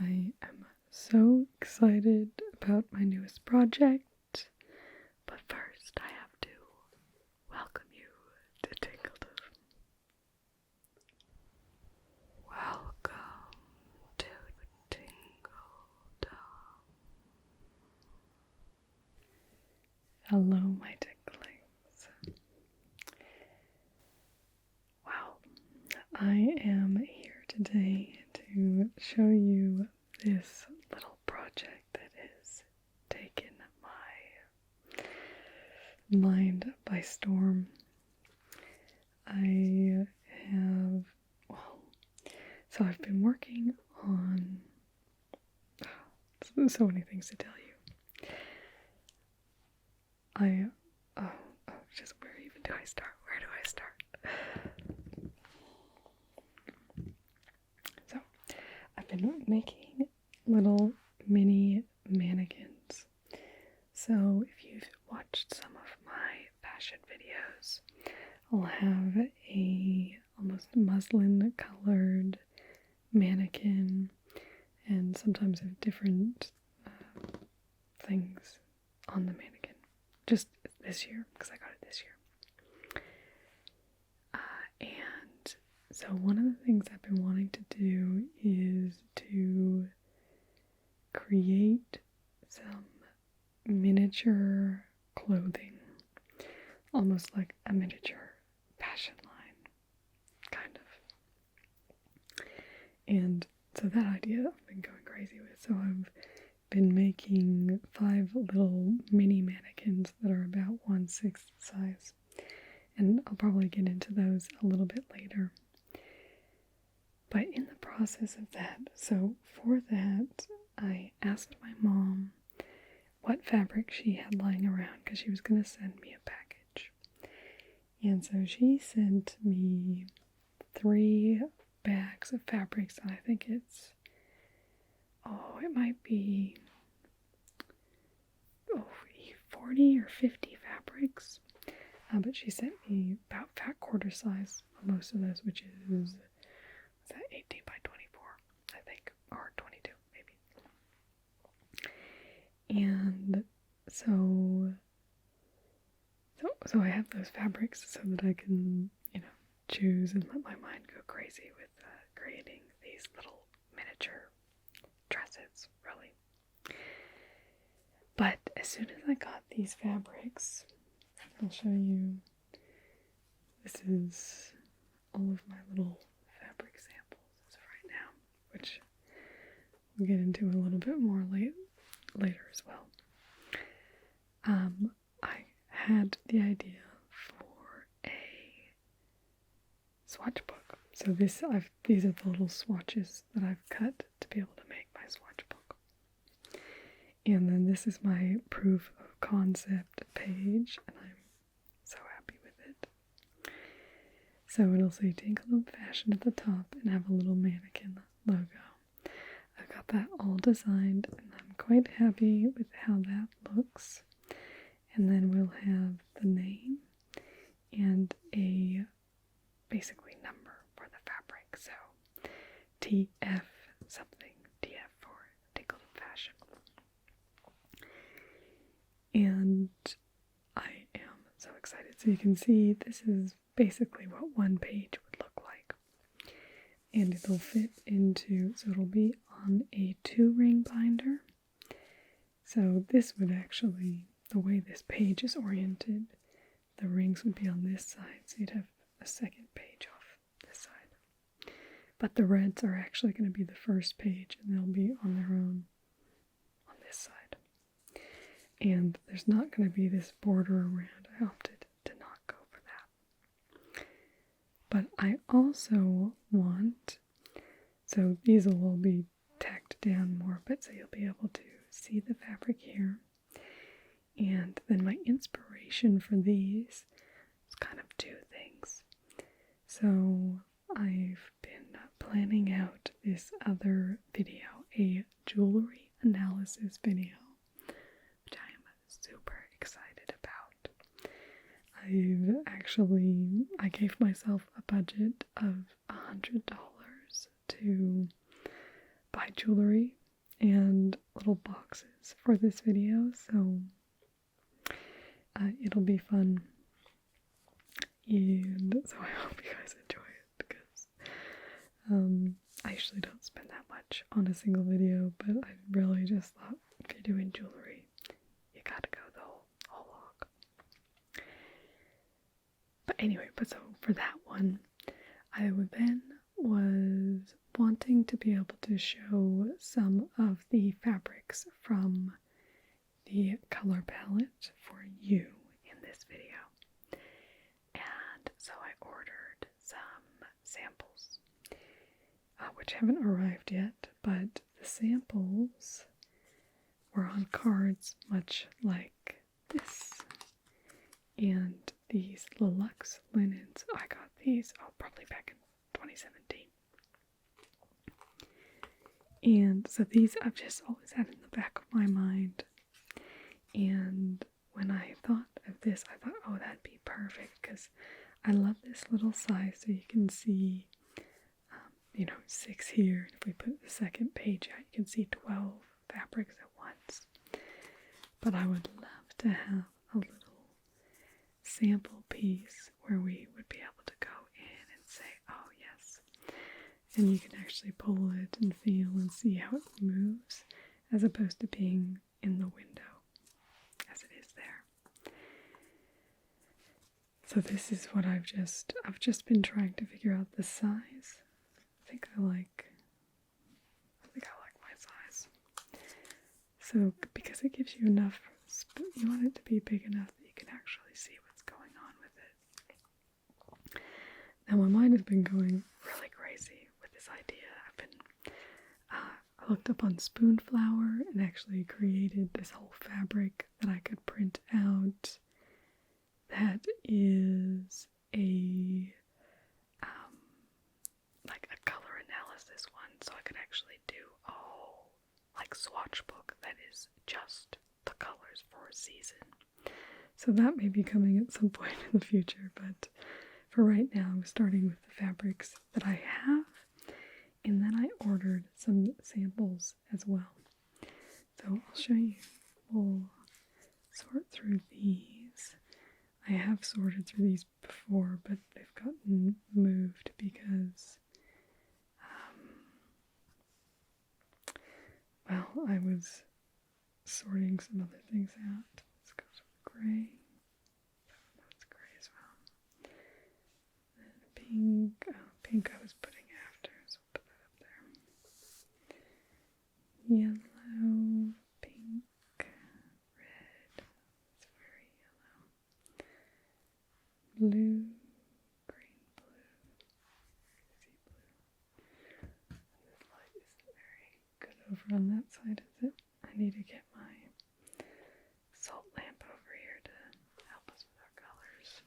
I am so excited about my newest project, but first I have to welcome you to Tingledom. Welcome to Tingledom. Hello, my tinglings. Wow, I am here today to show you this little project that has taken my mind by storm. I have, I've been working on so many things to tell you. Just where even do I start? Where do I start? So, I've been making little mini mannequins. So, if you've watched some of my fashion videos, I'll have a almost muslin colored mannequin, and sometimes have different things on the mannequin. Just this year, because I got it this year. And so one of the things I've been wanting to do is to create some miniature clothing, almost like a miniature fashion line, kind of. And so that idea I've been going crazy with. So I've been making 5 little mini mannequins that are about 1/6 size. And I'll probably get into those a little bit later. But in the process of that, so for that, I asked my mom what fabric she had lying around because she was going to send me a package. And so she sent me 3 bags of fabrics, and I think it might be 40 or 50 fabrics. But she sent me about fat quarter size on most of those, which is 18 by 24, I think, or 22 maybe. And so I have those fabrics so that I can, choose and let my mind go crazy with creating these little miniature dresses, really. But as soon as I got these fabrics, I'll show you. This is all of my little fabric samples as of right now, which we'll get into a little bit more later as well. I had the idea for a swatch book. So these are the little swatches that I've cut to be able to make my swatch book. And then this is my proof of concept page, and I'm so happy with it. So it'll say Tingledom Fashion at the top and have a little mannequin logo. I've got that all designed, and I'm quite happy with how that looks. And then we'll have the name and a basically number for the fabric. So TF something, TF for Tingledom Fashion. And I am so excited. So you can see this is basically what one page would look like. And it'll fit into, so it'll be on a 2-ring binder. So this would actually, the way this page is oriented, the rings would be on this side. So you'd have a second page off this side. But the reds are actually going to be the first page, and they'll be on their own on this side. And there's not going to be this border around. I opted to not go for that. But I also want, so these will all be tacked down more, but so you'll be able to see the fabric here. And then my inspiration for these is kind of 2 things. So I've been planning out this other video, a jewelry analysis video, which I am super excited about. I gave myself a budget of $100 to buy jewelry and little boxes for this video, so it'll be fun. And so I hope you guys enjoy it, because I usually don't spend that much on a single video, but I really just thought if you're doing jewelry, you gotta go the whole log. But anyway, so for that one, I then was wanting to be able to show some of the fabrics from the color palette for you in this video. And so I ordered some samples, which haven't arrived yet, but the samples were on cards much like this. And these Luxe linens, I got these, probably back in 2017. And so these I've just always had in the back of my mind. And when I thought of this, I thought, oh, that'd be perfect, because I love this little size, so you can see, 6 here. If we put the second page out, you can see 12 fabrics at once. But I would love to have a little sample piece where we would be able to go in and say, oh yes, and you can actually pull it and feel and see how it moves, as opposed to being in the window as it is there. So this is what I've just been trying to figure out the size. I think I like my size. So because it gives you enough, you want it to be big enough that you can actually see what's going on with it. Now my mind has been going really crazy with this idea. I looked up on Spoonflower and actually created this whole fabric that I could print out. That is a like a color analysis one, so I could actually do a whole like swatchbook that is just the colors for a season. So that may be coming at some point in the future, but for right now I'm starting with the fabrics that I have, and then I ordered some samples as well. So I'll show you. We'll sort through these. I have sorted through these before, but they've gotten moved because, I was sorting some other things out. Let's go to the gray. That's gray as well. And pink. Oh, pink I was putting after, so we'll put that up there. Yellow, pink, red. It's very yellow. Blue, green, blue, sea blue. This light isn't very good over on that side, is it? I need to get my salt lamp over here to help us with our colors.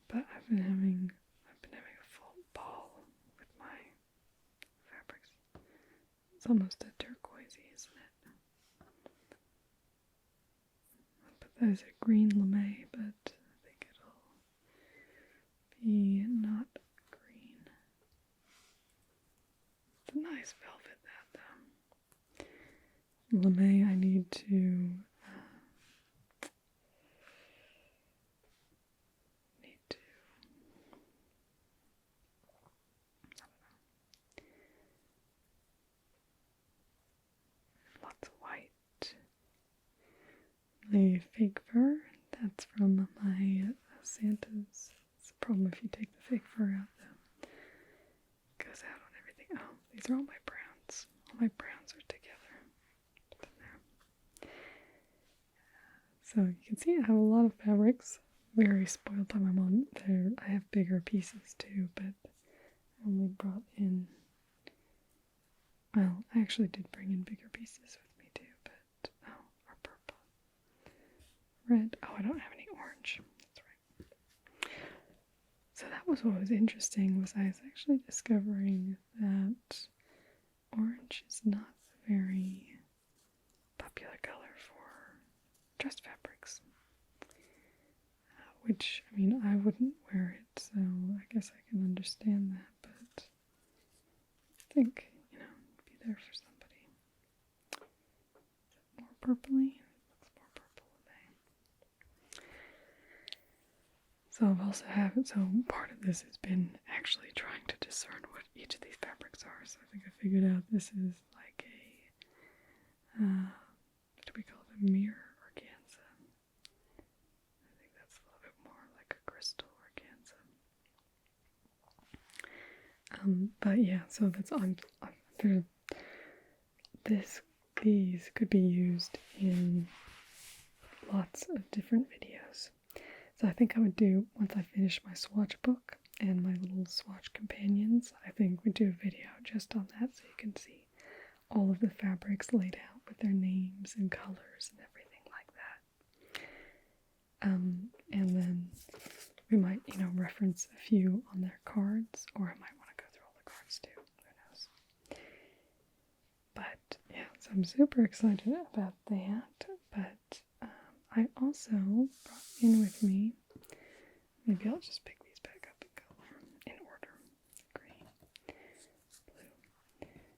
But I've been having a full ball with my fabrics. It's almost a turquoisey, isn't it? But there's a green lame, but I think it'll be not green. It's a nice velvet, that though. Lame, I need to lots of white. The fake fur, that's from my Santa's. It's a problem if you take the fake fur out, though. It goes out on everything. Oh, these are all my browns. All my browns are together. Put them there. So you can see I have a lot of fabrics. Very spoiled by my mom. I have bigger pieces too, but I only brought in, well, I actually did bring in bigger pieces with me too, but, or purple. Red, I don't have any orange. That's right. So that was what was interesting, was I was actually discovering that orange is not a very popular color for dress fabrics. Which, I mean, I wouldn't wear it, so I guess I can understand that, but think, be there for somebody. Is it more purpley? It looks more purple today. So I've also so part of this has been actually trying to discern what each of these fabrics are. So I think I figured out this is like a, what do we call it, a mirror organza. I think that's a little bit more like a crystal organza. But yeah, so that's on these could be used in lots of different videos. So I think I would do, once I finish my swatch book and my little swatch companions, I think we'd do a video just on that so you can see all of the fabrics laid out with their names and colors and everything like that. And then we might, reference a few on their cards, or I might want to go through all the cards too, who knows. But yeah, so I'm super excited about that, but I also brought in with me, maybe I'll just pick these back up in color, in order, green, blue.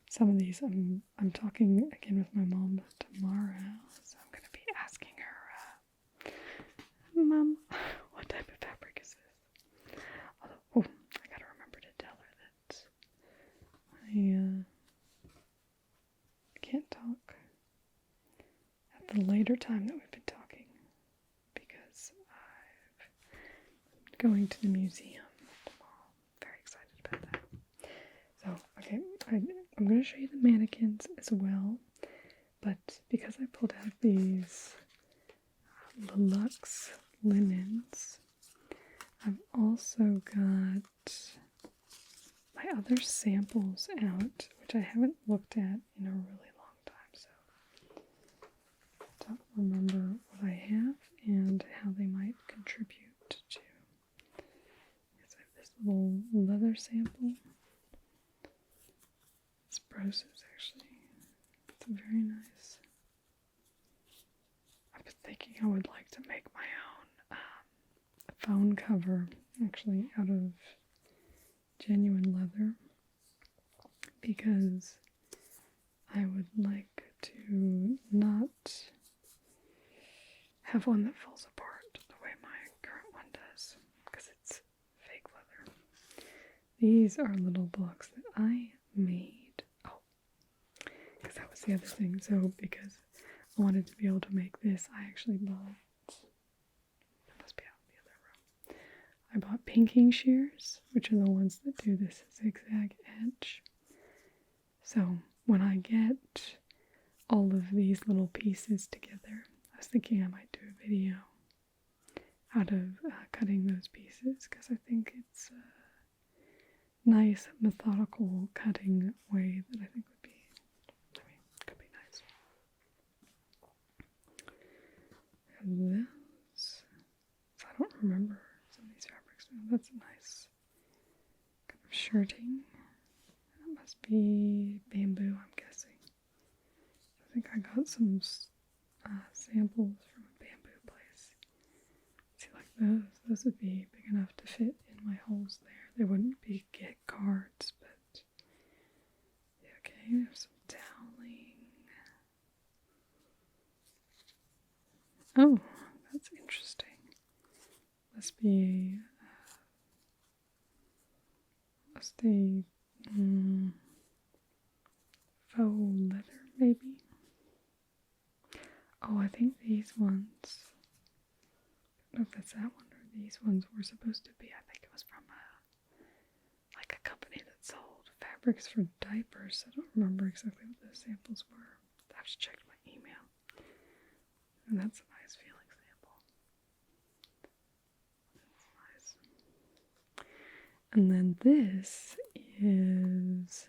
Some of these, I'm talking again with my mom tomorrow, so I'm going to be asking her, Mom, what type of fabric is this? Although, I got to remember to tell her that I can't talk at the later time that we've been talking, because I'm going to the museum tomorrow. I'm very excited about that. So, okay, I'm going to show you the mannequins as well, but because I pulled out these Luxe linens, I've also got my other samples out, which I haven't looked at in a really long time, so I don't remember what I have and how they might contribute to. Yes, I have this little leather sample. It's broses, actually. It's very nice. I've been thinking I would like to make my own phone cover, actually, out of genuine leather, because I would like to not have one that falls apart the way my current one does, because it's fake leather. These are little books that I made. Oh, because that was the other thing. So because I wanted to be able to make this, I actually bought, it must be out in the other room, I bought pinking shears, which are the ones that do this zigzag edge. So when I get all of these little pieces together, I was thinking I might do a video out of cutting those pieces, because I think it's a nice, methodical cutting way that I think would be, could be nice. And this, so I don't remember some of these fabrics. That's a nice kind of shirting. That must be bamboo, I'm guessing. I think I got some samples from a bamboo place. See, like those would be big enough to fit in my holes there. They wouldn't be get cards, but yeah, okay, we have some toweling. Oh, that's interesting. Must be faux leather, maybe. Oh, I think these ones, I don't know if that's that one or these ones were supposed to be. I think it was from like a company that sold fabrics for diapers. I don't remember exactly what those samples were. I have to check my email. And that's a nice feeling sample. That's nice. And then this is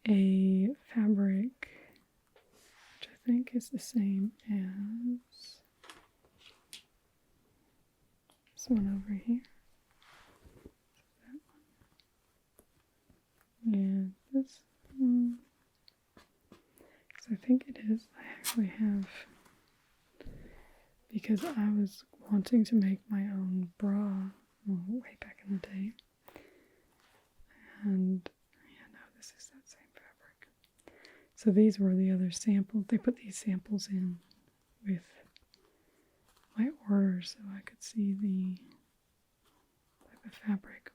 a fabric which I think is the same as this one over here. That one. And this one. So I think it is. I actually have, because I was wanting to make my own bra way back in the day. And yeah, no, So these were the other samples. They put these samples in with my order so I could see the type of fabric.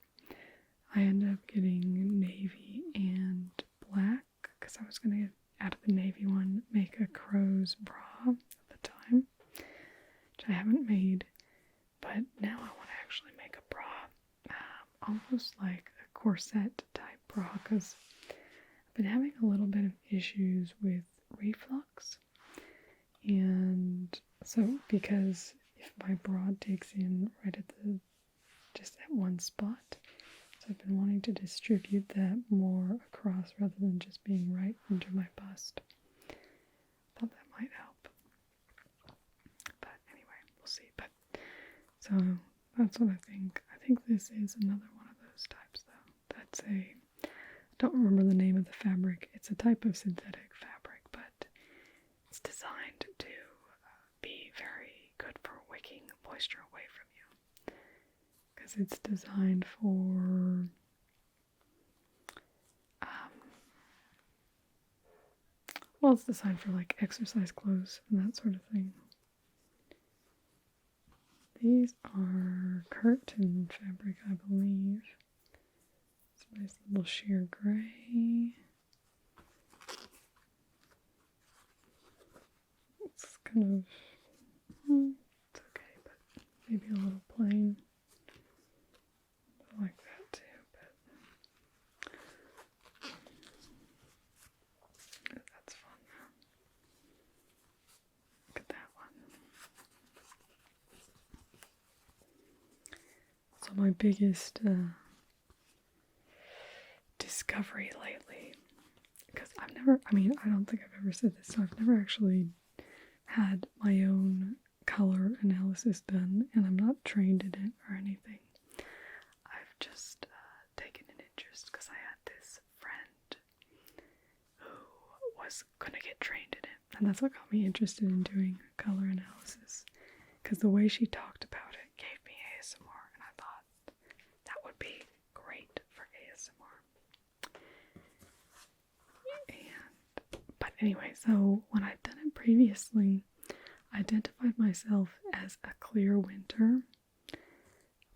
I ended up getting navy and black because I was going to, out of the navy one, make a crow's bra at the time, which I haven't made, but now I want to actually make a bra, almost like a corset type bra, because I've been having a little bit of issues with reflux, and so because if my bra digs in right at the, just at one spot, so I've been wanting to distribute that more across rather than just being right under my bust. Thought that might help. But anyway, we'll see. But so that's what I think. I think this is another one of those types though. That's a, I don't remember the name of the fabric. It's a type of synthetic fabric, but it's designed to be very good for wicking moisture away from you. Because it's designed for well, it's designed for like exercise clothes and that sort of thing. These are curtain fabric, I believe. It's a nice little sheer gray. It's kind of, it's okay, but maybe a little plain. I like that too, but that's fun. Look at that one. So my biggest discovery lately, because I've never, I mean, I don't think I've ever said this, so I've never actually had my own color analysis done, and I'm not trained in it or anything. I've just taken an interest because I had this friend who was going to get trained in it, and that's what got me interested in doing color analysis, because the way she talked about it gave me ASMR, and I thought that would be great for ASMR. But anyway, so when I'd done it previously, I identified myself as a clear winter,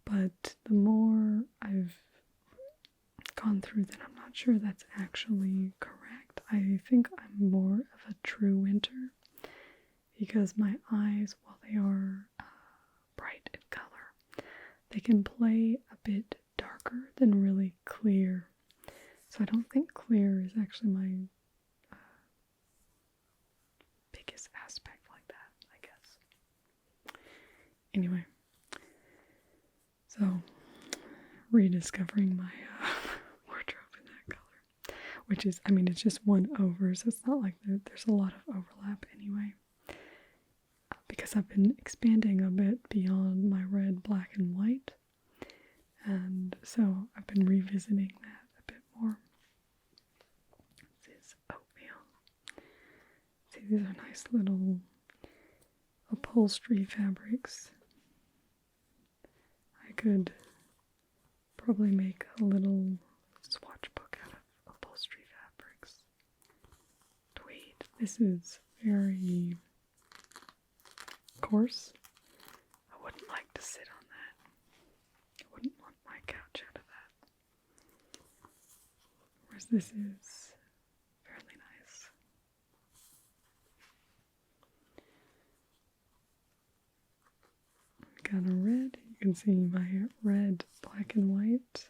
but the more I've gone through that, I'm not sure that's actually correct. I think I'm more of a true winter, because my eyes, while they are bright in color, they can play a bit darker than really clear. So I don't think clear is actually my biggest aspect like that, I guess. Anyway, so rediscovering my wardrobe in that color, which is, I mean, it's just one over, so it's not like there's a lot of overlap anyway, because I've been expanding a bit beyond my red, black, and white, and so I've been revisiting that a bit more. This is oatmeal. See, these are nice little upholstery fabrics. I could probably make a little swatchbook out of upholstery fabrics. Tweed. This is very coarse. I wouldn't like to sit on that. I wouldn't want my couch out of that. Whereas this is fairly nice. Got a red. You can see my red, black, and white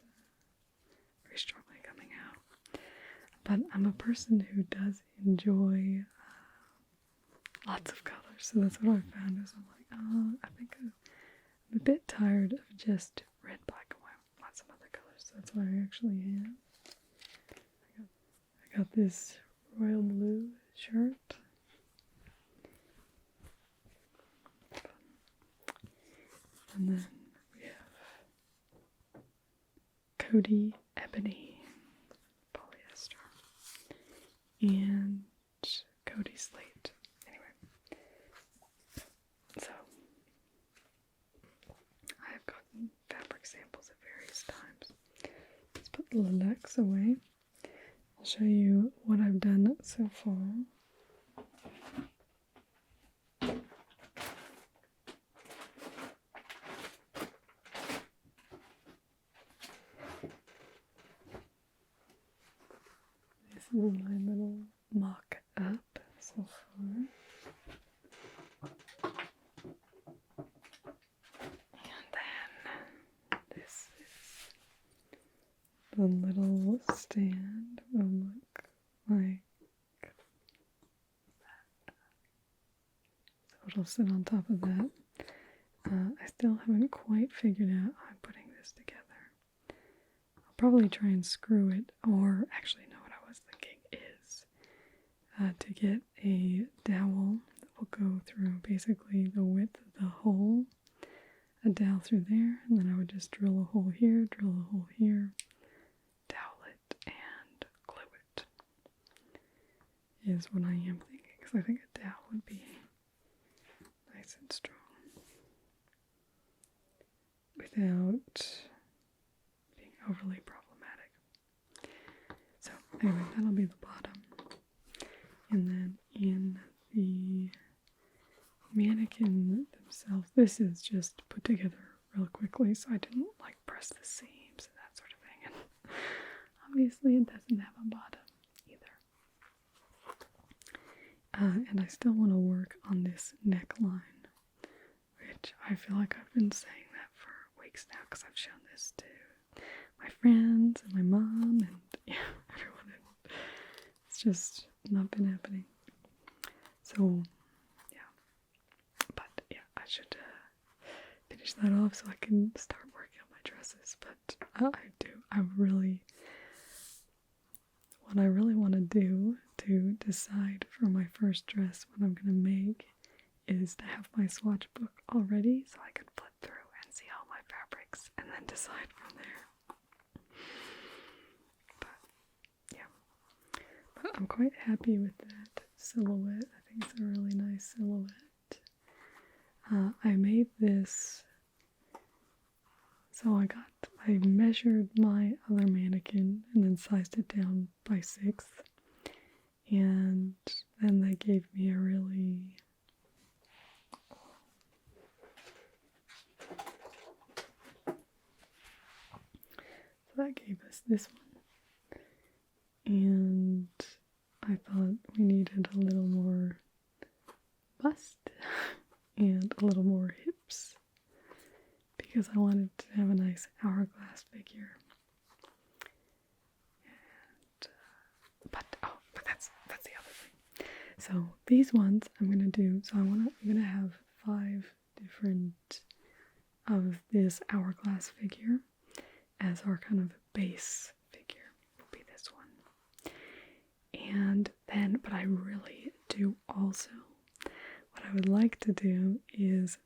very strongly coming out. But I'm a person who does enjoy lots of colors, so that's what I found. Is I'm like, oh, I think I'm a bit tired of just red, black, and white. I want some other colors, so that's what I actually have. I got this royal blue shirt. And then we have Cody Ebony polyester and Cody Slate. Anyway, so I have gotten fabric samples at various times. Let's put the lilacs away. I'll I'll show you what I've done so far. This is my little mock-up so far. And then this is the little stand will look like that. So it'll sit on top of that. I still haven't quite figured out how I'm putting this together. I'll probably try and screw it, or actually no, what I was thinking is to get a dowel that will go through basically the width of the hole, a dowel through there, and then I would just drill a hole here, drill a hole here, dowel it, and glue it, is what I am thinking, because I think a dowel would be nice and strong without being overly problematic. So anyway, that'll be the bottom. And then in the mannequin themselves, this is just put together real quickly, so I didn't like press the seams and that sort of thing. And obviously it doesn't have a bottom either. And I still want to work on this neckline, which I feel like I've been saying that for weeks now, because I've shown this to my friends and my mom and everyone. And it's just not been happening. So yeah, but yeah, I should finish that off so I can start working on my dresses. But what I really want to do to decide for my first dress what I'm going to make is to have my swatch book all ready so I can flip through and see all my fabrics and then decide from there. But yeah, but I'm quite happy with that silhouette. I think it's a really nice silhouette. I made this, so I measured my other mannequin and then sized it down by 6, and then they gave me a really that gave us this one, and I thought we needed a little more bust and a little more hips because I wanted to have a nice hourglass figure. And but that's the other thing. So these ones I'm gonna do. So I'm gonna have 5 different of this hourglass figure as our kind of base figure. Will be this one. And then, but I really do also, what I would like to do is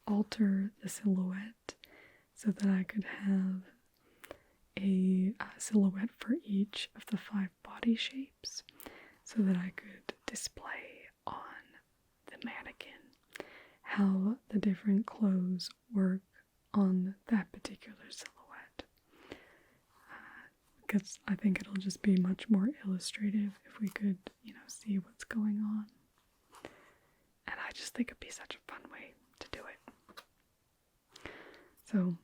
alter the silhouette so that I could have a silhouette for each of the 5 body shapes so that I could display on the mannequin how the different clothes work on that particular silhouette. Because I think it'll just be much more illustrative if we could, see what's going on. And I just think it'd be such a fun way to do it. So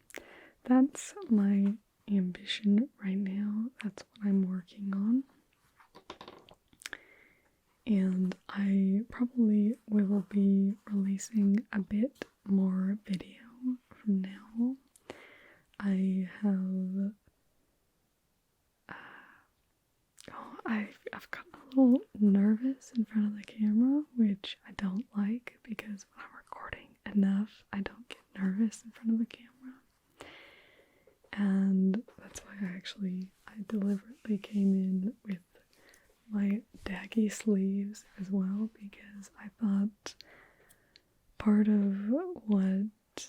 that's my ambition right now. That's what I'm working on. And I probably will be releasing a bit more video from now. I've gotten a little nervous in front of the camera, which I don't like because when I'm recording enough, I don't get nervous in front of the camera. And that's why I deliberately came in with my daggy sleeves as well, because I thought part of what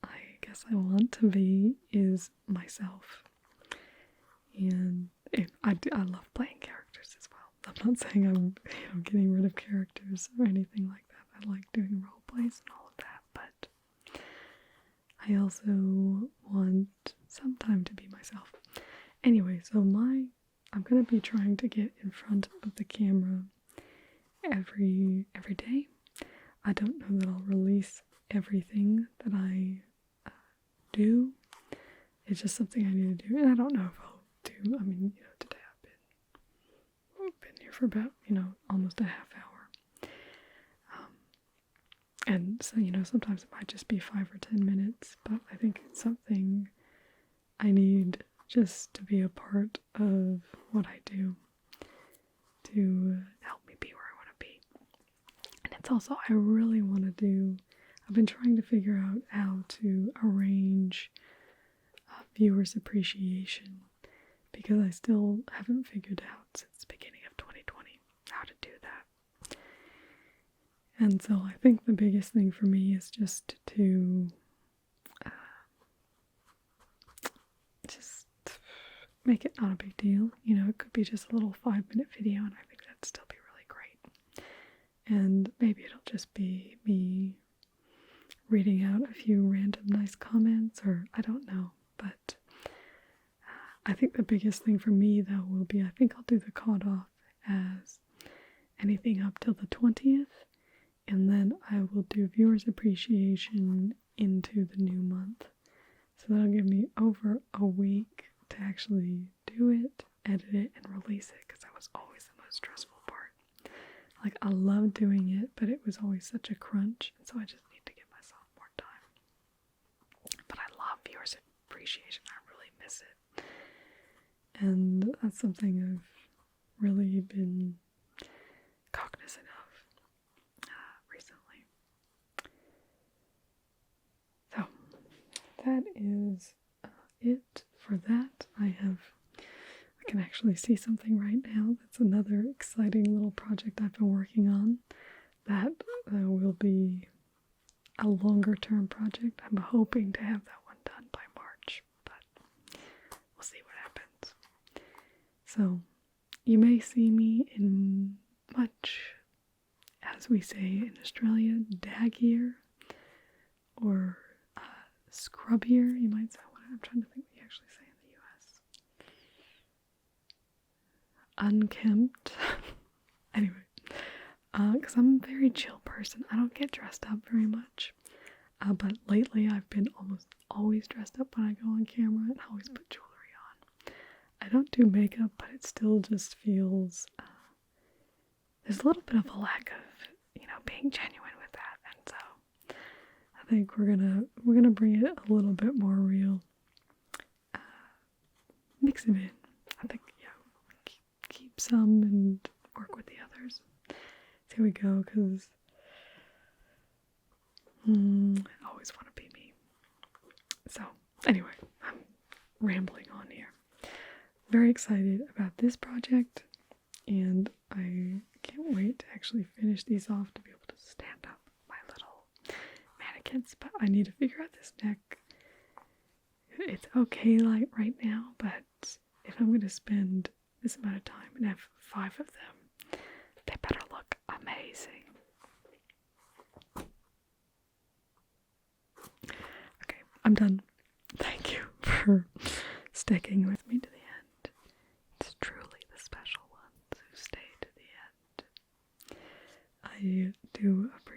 I guess I want to be is myself. And I love playing characters as well. I'm not saying I'm getting rid of characters or anything like that. I like doing role plays and all of that, but I also want some time to be myself. Anyway, so my I'm gonna be trying to get in front of the camera every day. I don't know that I'll release everything that I do. It's just something I need to do, and I don't know if I'll do. I mean, today I've been here for about almost a half hour. And so, sometimes it might just be 5 or 10 minutes, but I think it's something I need just to be a part of what I do to help me be where I want to be. And it's also, I really want to do, I've been trying to figure out how to arrange viewers' appreciation, because I still haven't figured out since the beginning of 2020 how to do that. And so I think the biggest thing for me is just to just make it not a big deal. It could be just a little 5-minute video, and I think that'd still be really great. And maybe it'll just be me reading out a few random nice comments, or I don't know. But I think the biggest thing for me, though, will be, I think I'll do the cutoff as anything up till the 20th. And then I will do viewers' appreciation into the new month. So that'll give me over a week to actually do it, edit it, and release it, because that was always the most stressful part. Like, I love doing it, but it was always such a crunch, and so I just need to give myself more time. But I love viewers' appreciation. I really miss it. And that's something I've really been cognizant of recently. So that is it for that. I can actually see something right now. That's another exciting little project I've been working on. That will be a longer term project. I'm hoping to have that one done by March, but we'll see what happens. So you may see me in much, as we say in Australia, daggier or scrubbier, you might say. I'm trying to think what you actually say in the US. Unkempt. Anyway, because I'm a very chill person. I don't get dressed up very much. But lately I've been almost always dressed up when I go on camera, and I always put jewelry on. I don't do makeup, but it still just feels, there's a little bit of a lack of, being genuine with that. And so I think we're gonna bring it a little bit more real. Mix it in. I think, keep some and work with the others. So here we go, because I always want to be me. So anyway, I'm rambling on here. Very excited about this project, and I can't wait to actually finish these off to be able to stand up my little mannequins. But I need to figure out this neck. It's okay like right now, but if I'm going to spend this amount of time and have 5 of them, they better look amazing. Okay, I'm done. Thank you for sticking with me to the end. It's truly the special ones who stay to the end. I do appreciate